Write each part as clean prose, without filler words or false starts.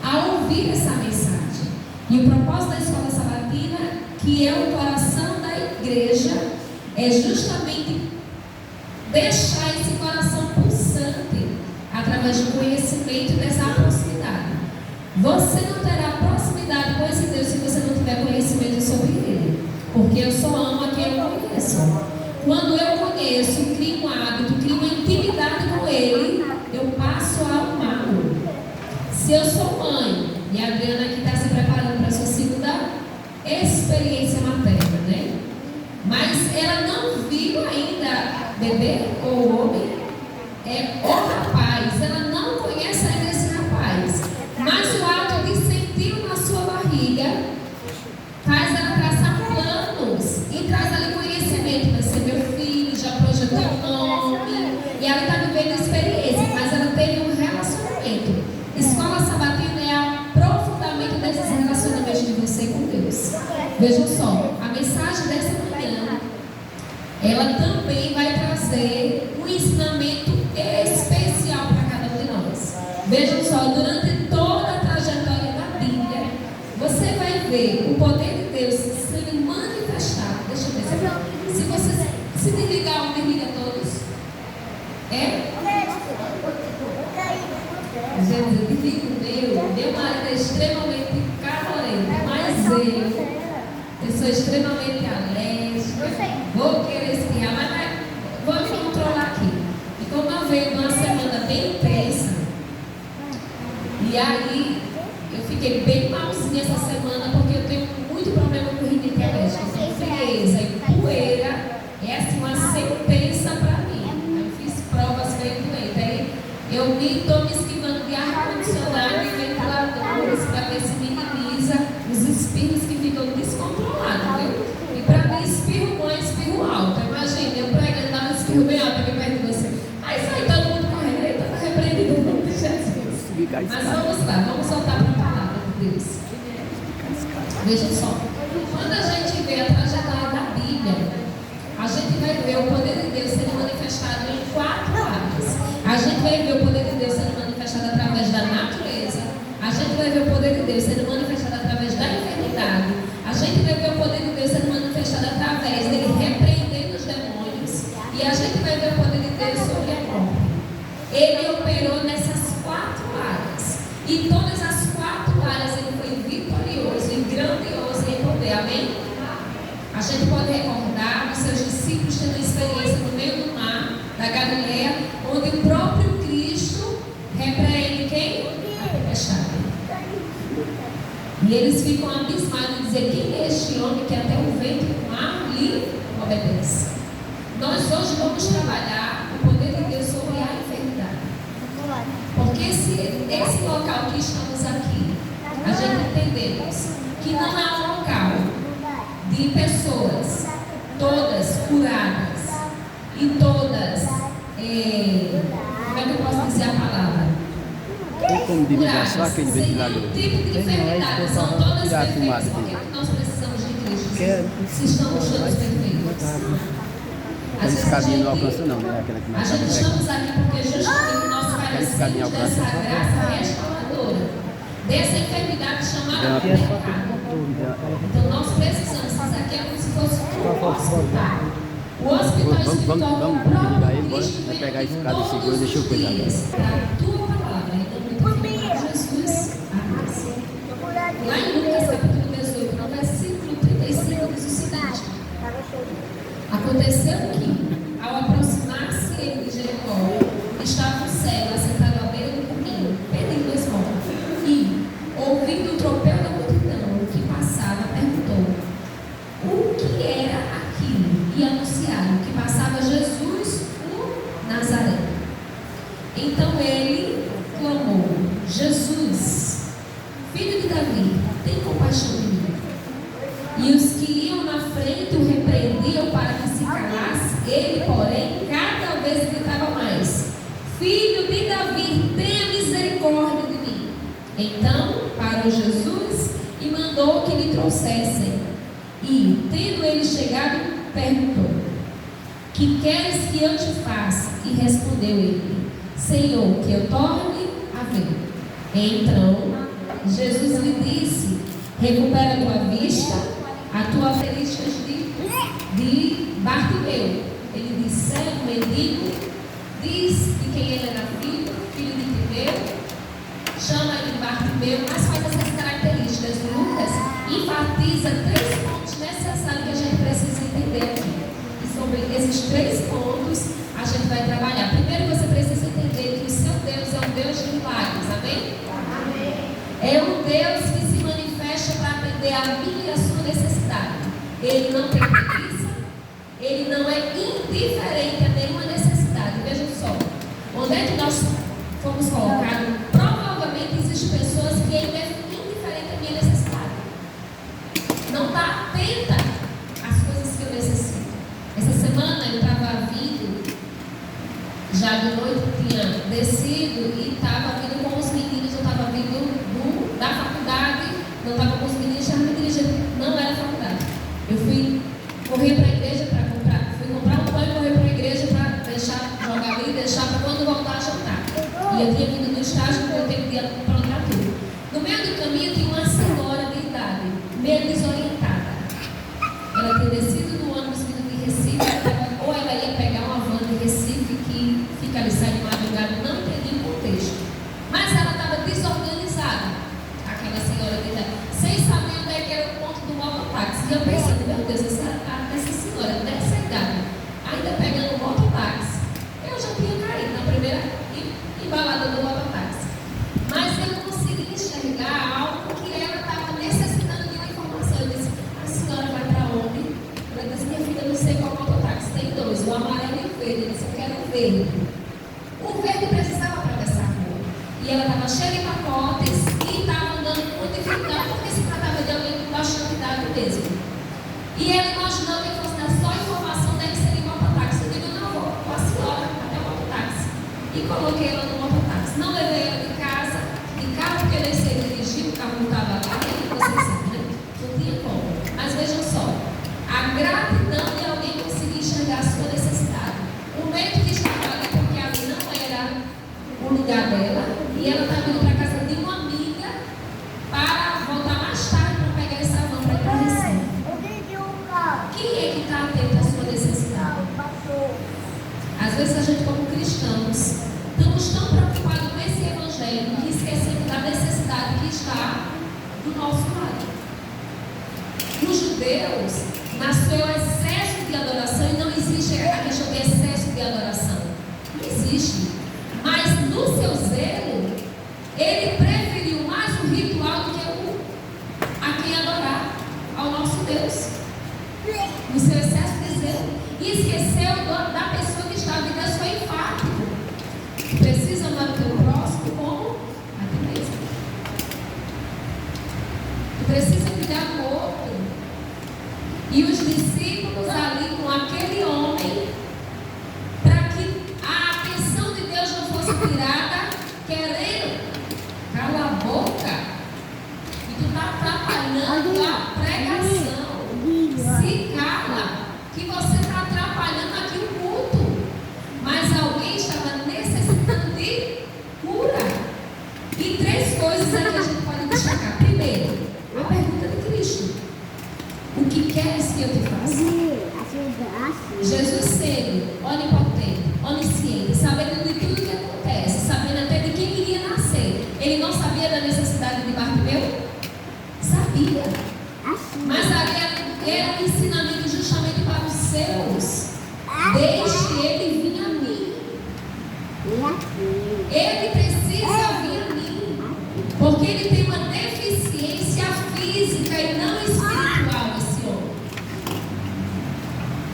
a ouvir essa mensagem. E o propósito da escola sabatina, que é o coração da igreja, é justamente deixar esse coração pulsante através do conhecimento e dessa proximidade. Você não terá proximidade com esse Deus se você não tiver conhecimento sobre Ele, porque eu só amo a quem eu conheço. Quando eu conheço, crio um hábito, crio uma intimidade com Ele, eu passo a amá-lo. Se eu sou mãe, e a Adriana aqui está se preparando para a sua segunda experiência materna, né? Mas ela não viu ainda bebê ou homem, ou rapaz, ela não conhece ainda esse rapaz. Mas o ato de sentir na sua barriga faz ela traçar planos e traz ali conhecimento. Vai ser meu filho, já projetou o nome, e ela está vivendo experiência, mas ela teve um relacionamento. Escola sabatina é aprofundamento desses relacionamentos de você com Deus. Vejam só, a mensagem dessa manhã, ela também vai trazer um ensinamento especial para cada um de nós. Vejam só, durante toda a trajetória da Bíblia, você vai ver o poder de Deus sendo manifestado. Deixa eu ver se você se desligar ou desliga todos. Jesus, desliga o meu marido é extremamente calorento, mas eu sou extremamente alérgica, vou querer espirrar, mas vou me controlar aqui. E como eu venho de uma semana bem intensa, e aí eu fiquei bem malzinha essa semana, porque eu tenho muito problema com rinite alérgica, então frieza e poeira é assim uma sentença para mim. Eu fiz provas bem doentes, aí eu estou me esquivando de ar-condicionado e ventiladores para ver se minimiza os espirros que ficam descontrolados, viu? E para mim, espirro bom é espirro alto. Imagina, eu pregando, dava um espirro bem alto aqui perto de você. Aí sai todo mundo correndo, aí está repreendido no nome de Jesus. Mas vamos lá, vamos voltar para a palavra de Deus. Veja só, quando a gente vê a trajetória da Bíblia, a gente vai ver o poder de Deus sendo manifestado em 4 áreas. A gente vai ver o poder de Deus sendo manifestado através da natureza. A gente vai ver o poder de Deus sendo manifestado através da enfermidade. A gente vai ver o poder de Deus sendo manifestado através dele repreendendo os demônios. E a gente vai ver o poder de Deus sobre a morte. Ele operou nessas 4 áreas. E todas as 4 áreas ele foi vitorioso e grandioso em poder. Amém? A gente pode recordar os seus discípulos tendo experiência no meio do mar da Galileia, onde o próprio Cristo repreende quem? A tempestade. E eles ficam abismados de dizer: quem é este homem que até o vento e o mar lhe obedece? Nós hoje vamos trabalhar o poder de Deus sobre a enfermidade. Porque esse local que estamos aqui, a gente entendemos que não é um local de pessoas todas curadas e todas, como é que eu posso dizer a palavada? Tem como dividir só aquele ventilador? Tipo de enfermidade, são todas perfeitas, porque nós precisamos de Cristo. Se estamos todos perfeitos. Aquela escadinha não alcança não, né? Aquela que A nós gente estamos aqui porque justamente nós carecemos dessa graça restauradora, dessa enfermidade chamada pecado. Então nós precisamos, isso aqui é como se fosse um hospital. O hospital espiritual vamos ligar ele, bora pegar esse cara e segura, deixa eu cuidar dela. A tua palavra, então, Jesus, amém. Lá em Lucas capítulo 18, no versículo 35, diz o seguinte: aconteceu que, ao aproximar-se ele de Jericó, estava um cego assentado à beira do caminho, pedindo esmola. E, ouvindo o tropel da multidão que passava, perguntou: o que era aquilo? E anunciaram que passava Jesus o Nazaré. Então ele clamou: Jesus, filho de Davi, tem compaixão de mim. E os que iam na frente o repreendiam para que se calasse. Ele, porém, cada vez gritava mais: filho de Davi, tenha misericórdia de mim. Então parou Jesus e mandou que lhe trouxessem. E, tendo ele chegado, perguntou: que queres que eu te faça? E respondeu ele: Senhor, que eu torne a ver. Então Jesus lhe disse: recupera a tua vista, a tua características de Bartimeu. Ele disse: é um mendigo, diz de quem ele era filho de Timeu, chama ele de Bartimeu, mas faz essas características. Lucas enfatiza 3 pontos necessários que a gente precisa entender aqui. E sobre esses 3 pontos a gente vai trabalhar. Primeiro, você precisa entender que o seu Deus é um Deus de milagres, amém? Amém. É um Deus que se manifesta para atender a minha e a sua necessidade. Ele não tem preguiça, ele não é indiferente a nenhuma necessidade. Vejam só, onde é que nós fomos colocados? Provavelmente existem pessoas que ele é indiferente à minha necessidade. Não está atenta às coisas que eu necessito. Essa semana eu estava vindo, já de noite tinha descido e estava vindo com os meninos. Eu estava vindo da faculdade, não estava com os meninos, estava me dirigindo, não era faculdade. Eu fui correr para a igreja para comprar um pão e correr para a igreja para deixar, jogar ali e deixar para quando voltar a jantar. E eu tinha vindo do estágio porque eu tenho que aprontar tudo. No meio do caminho tinha uma senhora de idade, meio desorientada. Ela tinha descido do ônibus vindo de Recife, ou ela ia pegar uma van de Recife que fica ali, sai de madrugada, não entendi o contexto. Mas ela estava desorganizada, aquela senhora de idade, sem saber onde é que era o ponto do mototáxi. E eu pensando, meu Deus, essa senhora dessa idade, ainda pegando o mototáxi, eu já tinha caído na primeira embalada do mototáxi. Mas eu consegui enxergar algo que ela estava necessitando de uma informação. Eu disse: a senhora vai para onde? Ela disse: minha filha, não sei qual mototáxi, tem 2, o amarelo e o verde. Eu disse: eu quero o verde. O verde precisava atravessar a rua. E ela estava cheia de pacotes e estava andando com dificuldade, porque se tratava de alguém com bastante idade mesmo. E ela imaginou que fosse dar só informação deve ser em mototáxi. Eu digo: não, vou com a senhora até o mototáxi. E coloquei ela no mototáxi. Não levei ela de casa, de carro, porque eu nem sei dirigir, o carro não estava lá, vocês sabem, né? Não tinha como. Mas vejam só, a gratidão de alguém conseguir enxergar a sua necessidade. O médico que estava ali, porque ali não era o lugar dela, e ela estava indo para a casa de uma amiga para voltar mais tarde para pegar essa van para ir para Recife. Quem é que está atento à sua necessidade? Às vezes a gente, como cristãos, estamos tão preocupados com esse evangelho que esquecemos da necessidade que está do nosso lado. Nos judeus nasceu excesso de adoração, e não existe a questão de excesso de adoração. Não existe. Mas no seu zelo, ele preferiu mais o ritual do que a quem adorar ao nosso Deus. No seu excesso de zelo. E esqueceu da pessoa que estava em Deus. Foi enfático. Precisa amar o teu próximo como a ti mesmo. Tu precisa cuidar do outro. E os discípulos ali com aquele homem, para que a atenção de Deus não fosse tirada, querendo, cala a boca, e tu está atrapalhando a pregação. Se cala, que você está atrapalhando aqui o culto. Mas alguém estava necessitando de cura. E 3 coisas aqui a gente pode destacar. Primeiro, a pergunta de Cristo: o que queres que eu te faça? Jesus sendo onipotente, onisciente, sabendo de tudo que acontece, sabendo até de quem iria nascer, ele não sabia da necessidade de Bartimeu? Sabia. Mas ali era um ensinamento justamente para os seus. Deixe ele vir a mim. Ele precisa vir a mim, porque ele tem uma deficiência física e não espiritual, esse homem.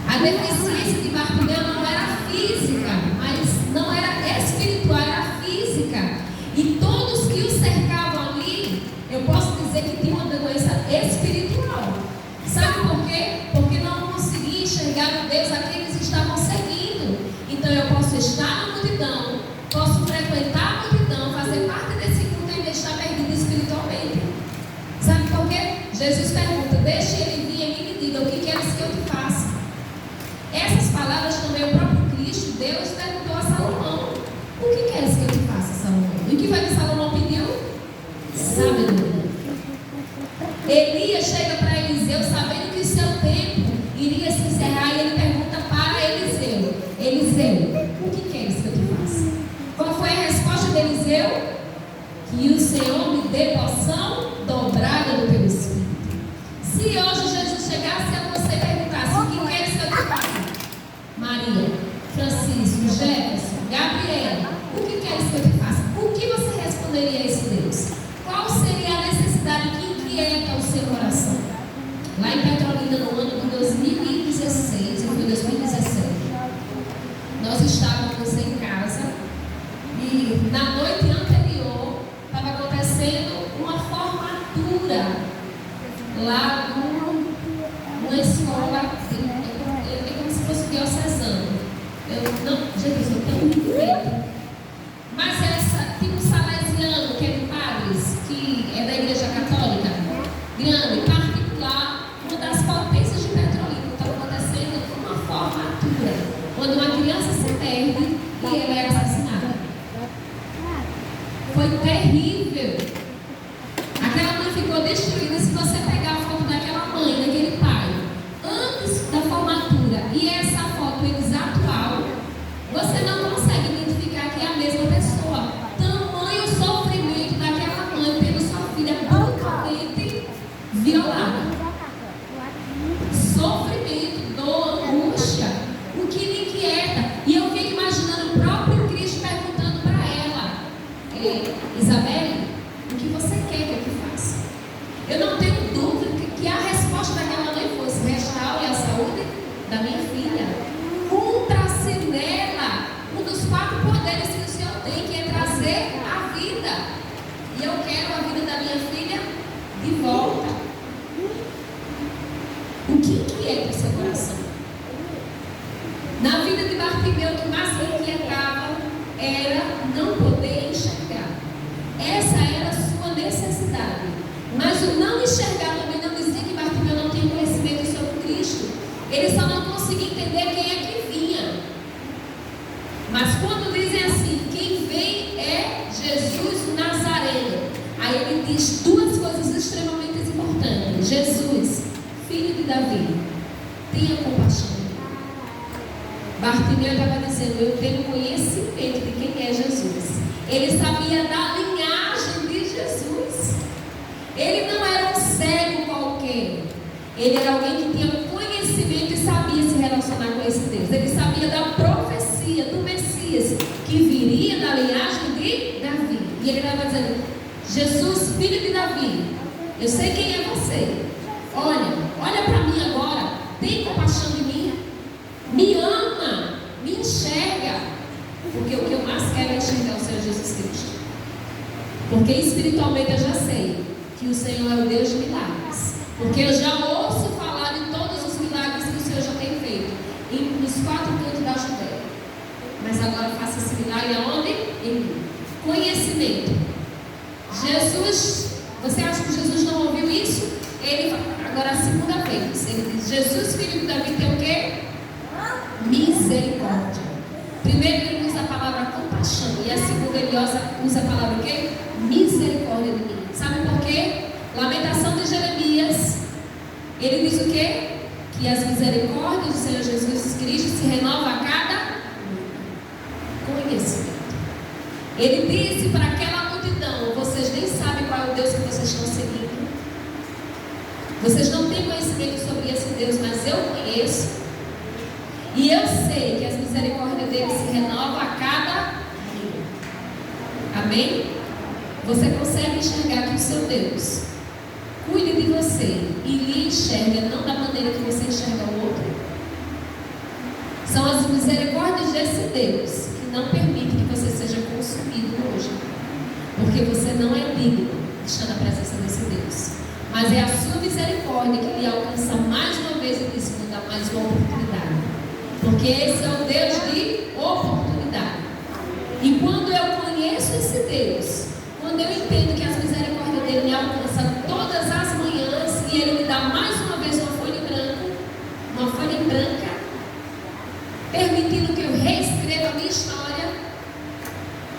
A deficiência de Bartimeu não era física, mas não era espiritual, era física. E todos que o cercavam ali, eu posso dizer que tinham uma doença espiritual. Sabe por quê? Porque não conseguia enxergar o Deus a quem eles estavam seguindo. Então eu posso estar na multidão, posso frequentar a multidão, fazer parte desse culto e ainda estar perdido espiritualmente. Sabe por quê? Jesus pergunta: deixe ele vir e me diga o que queres que eu te faça. Essas palavras também o próprio Cristo, Deus, perguntou a Salomão: o que queres que eu te faça, Salomão? E o que foi que Salomão pediu? sabedoria. Elias chega para Eliseu sabendo que o seu tempo iria se encerrar e ele pergunta para Eliseu: Eliseu, o que queres que eu te faça? Qual foi a resposta de Eliseu? Que o Senhor me dê porção dobrada do teu espírito. Se hoje Jesus chegasse a você e perguntasse: o que queres que eu te faça? Maria, Francisco, Jefferson, Gabriela, o que queres que eu te faça? O que você responderia a esse Deus? Qual seria a necessidade que inquieta o seu coração? Lá em Petrolina, no ano de 2016, e foi 2017, nós estávamos em casa e na noite anterior estava acontecendo uma formatura lá numa escola, é como se fosse diocesano. Gente, eu sou tão diferente. Mas essa, tipo salesiano, que é de padres, que é da Igreja Católica, grande, particular, uma das potências de Petrolina. Estava acontecendo uma formatura, onde uma criança se perde e ela é assassinada. Foi terrível. Aquela mãe ficou destruída. Se você pegar a foto daquela mãe, daquele pai, antes da formatura e essa foto eles atual, você não consegue identificar que é a mesma pessoa. Tamanho sofrimento daquela mãe tendo sua filha brutalmente violada. Sofrimento, dor, angústia, o que me inquieta. E eu fico imaginando o próprio Cristo perguntando para ela: Isabelle, o que você quer que eu te faça? Eu não tenho dúvida que a resposta daquela mãe fosse: restaure a saúde da minha filha. Cumpra-se nela um dos 4 poderes que o Senhor tem, que é trazer a vida. E eu quero a vida da minha filha de volta. O que inquieta o seu coração? Na vida de Bartimeu, o que mais me inquietava era não poder enxergar. Essa era a sua necessidade. Mas o não enxergar também não dizia que Bartimeu não tinha conhecimento sobre Cristo. Ele só não conseguia entender quem é que vinha. Mas quando dizem assim: quem vem é Jesus o Nazareno, aí ele diz 2 coisas extremamente importantes. Jesus, filho de Davi, tenha compaixão de mim. Bartimeu estava dizendo: eu tenho conhecimento de quem é Jesus. Ele sabia da linhagem de Jesus. Ele não era um cego qualquer. Ele era alguém que tinha conhecimento e sabia se relacionar com esse Deus. Ele sabia da profecia do Messias, que viria da linhagem de Davi. E ele estava dizendo: Jesus, filho de Davi, eu sei quem é você. Olha para mim agora. Tem compaixão de mim. Me ama. Me enxerga. Porque o que eu mais quero é enxergar o Senhor Jesus Cristo. Porque espiritualmente eu já sei que o Senhor é o Deus de milagres. Porque eu já ouço falar de todos os milagres que o Senhor já tem feito nos 4 cantos da Judéia. Mas agora faça esse milagre aonde? Em mim. Conhecimento. Jesus, você acha que Jesus não ouviu isso? Ele, agora a segunda vez, ele diz: Jesus, filho de Davi, tem o quê? Misericórdia. Primeiro ele usa a palavra compaixão, e a segunda ele usa a palavra o quê? Misericórdia de mim. Sabe por quê? Lamentação de Jeremias, ele diz o quê? Que as misericórdias do Senhor Jesus Cristo se renovam a cada conhecimento. Ele disse para aquela multidão: vocês nem sabem qual é o Deus que vocês estão seguindo. Vocês não têm conhecimento sobre esse Deus, mas eu conheço. E eu sei que as misericórdias dele se renovam a cada dia. Amém? Você consegue enxergar que o seu Deus cuide de você e lhe enxerga não da maneira que você enxerga o outro? São as misericórdias desse Deus que não permitem que você seja consumido hoje. Porque você não é digno de estar na presença desse Deus. Mas é a sua misericórdia que lhe alcança mais uma vez e diz: vou dar mais uma oportunidade. Porque esse é o Deus de oportunidade. E quando eu conheço esse Deus, quando eu entendo que as misericórdias dele me alcançam todas as manhãs e ele me dá mais uma vez uma folha branca, permitindo que eu reescreva a minha história.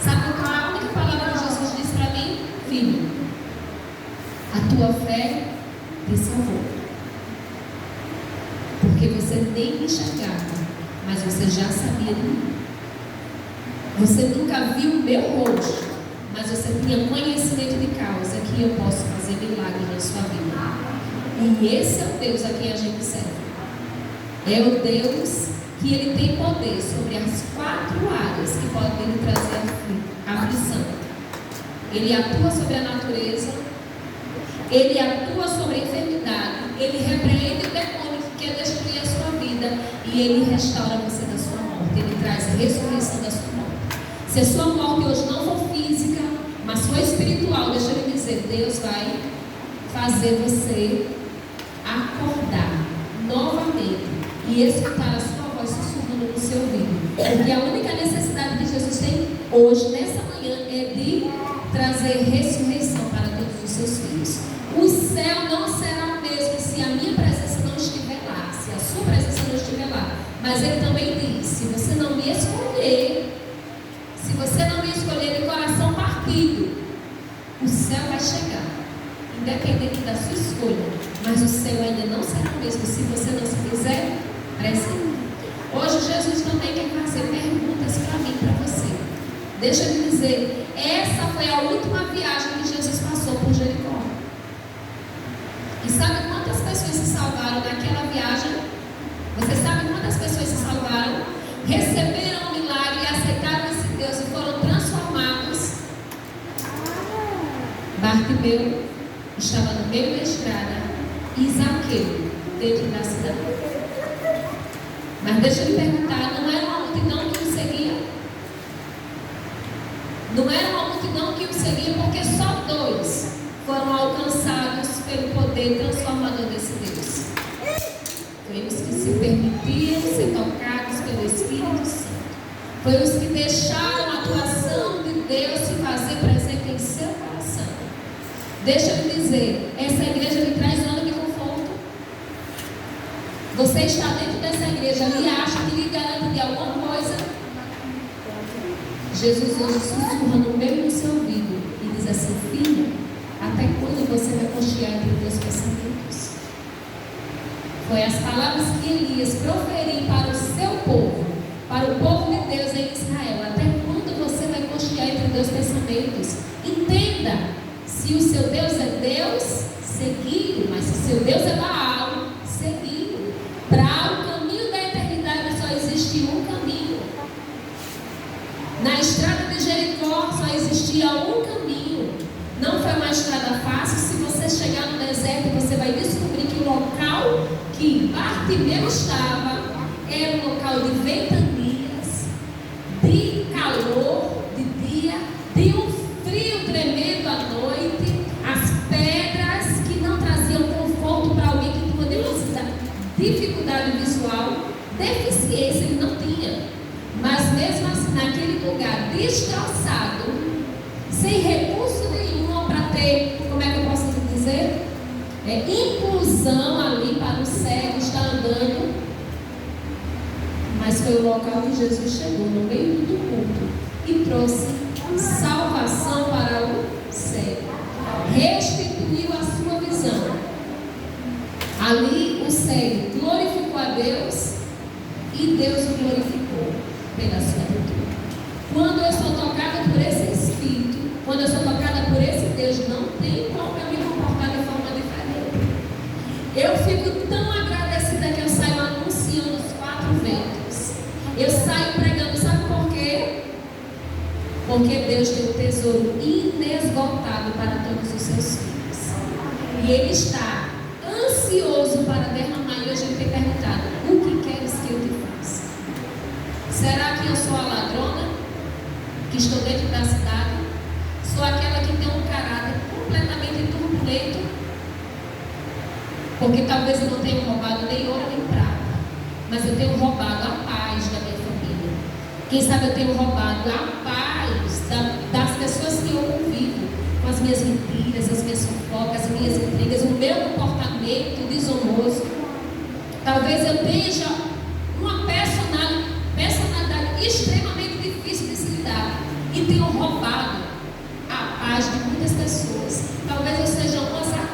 Sabe qual é a única palavra que Jesus disse para mim? Filho, A tua fé te salvou. Porque você nem me enxergava, mas você já sabia de mim. Você nunca viu o meu rosto, mas você tinha conhecimento de causa que eu posso fazer milagre na sua vida. E esse é o Deus a quem a gente serve. É o Deus que Ele tem poder sobre as 4 áreas que podem lhe trazer aflição. Ele atua sobre a natureza, Ele atua sobre a enfermidade, Ele repreende o demônio que quer destruir a sua vida e Ele restaura você da sua morte. Ele traz a ressurreição da sua morte. Se a sua morte hoje não for física, mas for espiritual, deixa eu lhe dizer, Deus vai fazer você acordar novamente e escutar a sua voz sussurrando no seu ouvido. Porque a única necessidade que Jesus tem hoje, nessa manhã, é de trazer ressurreição para todos os seus filhos. O céu não será o mesmo se a minha presença não estiver lá, se a sua presença não estiver lá. Mas Ele também diz, se você não me escolher, se você não me escolher de coração partido, o céu vai chegar, independente da sua escolha, mas o céu ainda não será o mesmo se você não se fizer presente. Hoje Jesus também quer fazer perguntas para mim, para você. Deixa eu lhe dizer, essa foi a última viagem que Jesus passou por Jericó. E sabe quantas pessoas se salvaram naquela viagem? Você sabe quantas pessoas se salvaram? Receberam o milagre e aceitaram esse Deus e foram transformados. Bartimeu estava no meio da estrada e Zaqueu dentro da cidade. Mas deixa eu lhe perguntar, não era uma multidão que o seguia? Não era uma multidão que o seguia porque só 2 foram alcançados pelo poder transformador desse Deus. Foi os que se permitiam ser tocados pelo Espírito Santo. Foi os que deixaram a atuação de Deus se fazer presente em seu coração. Deixa eu lhe dizer, essa igreja lhe traz zona de conforto. Você está dentro dessa igreja e acha que lhe garante de alguma coisa? Jesus hoje sussurra no meio do seu ouvido e diz assim: filha, até quando você vai cochear entre os teus pensamentos? Foi as palavras que Elias proferiu para o seu povo, para o povo de Deus em Israel. Até quando você vai cochear entre os teus pensamentos? Entenda, se o seu Deus é Deus, seguiu, mas se o seu Deus é Baal, seguiu. Para o caminho da eternidade só existe um caminho. Na estrada de Jericó só existia um caminho. Não foi uma estrada fácil. Se você chegar no deserto, você vai descobrir que o local que Bartimeu estava era um local de ventanias, de calor de dia, de um frio tremendo à noite, as pedras que não traziam conforto para alguém que tinha dificuldade visual, deficiência ele não tinha. Mas mesmo assim, naquele lugar destroçado, sem recurso nenhum para ter, como é que eu posso dizer? Inclusão ali para o cego estar andando. Mas foi o local que Jesus chegou no meio do culto e trouxe salvação para o cego. Restituiu a sua visão. Ali o cego glorificou a Deus e Deus o glorificou pela sua virtude. Quando eu sou tocada por esse Espírito, quando eu sou tocada por esse Deus, não tem como eu me comportar de forma diferente. Eu fico tão agradecida que eu saio anunciando os 4 ventos. Eu saio pregando, sabe por quê? Porque Deus tem um tesouro inesgotável para todos os seus filhos. E Ele está ansioso para derramar. E hoje Ele tem perguntado: o que queres que eu te faça? Será que eu sou a ladrona que estou dentro da cidade? Sou aquela que tem um caráter completamente turbulento? Porque talvez eu não tenha roubado nem ouro nem prata, mas eu tenho roubado a paz da minha família. Quem sabe eu tenho roubado a paz das pessoas que eu convivo, com as minhas mentiras, as minhas fofocas, as minhas intrigas, o meu comportamento desonroso. Talvez eu esteja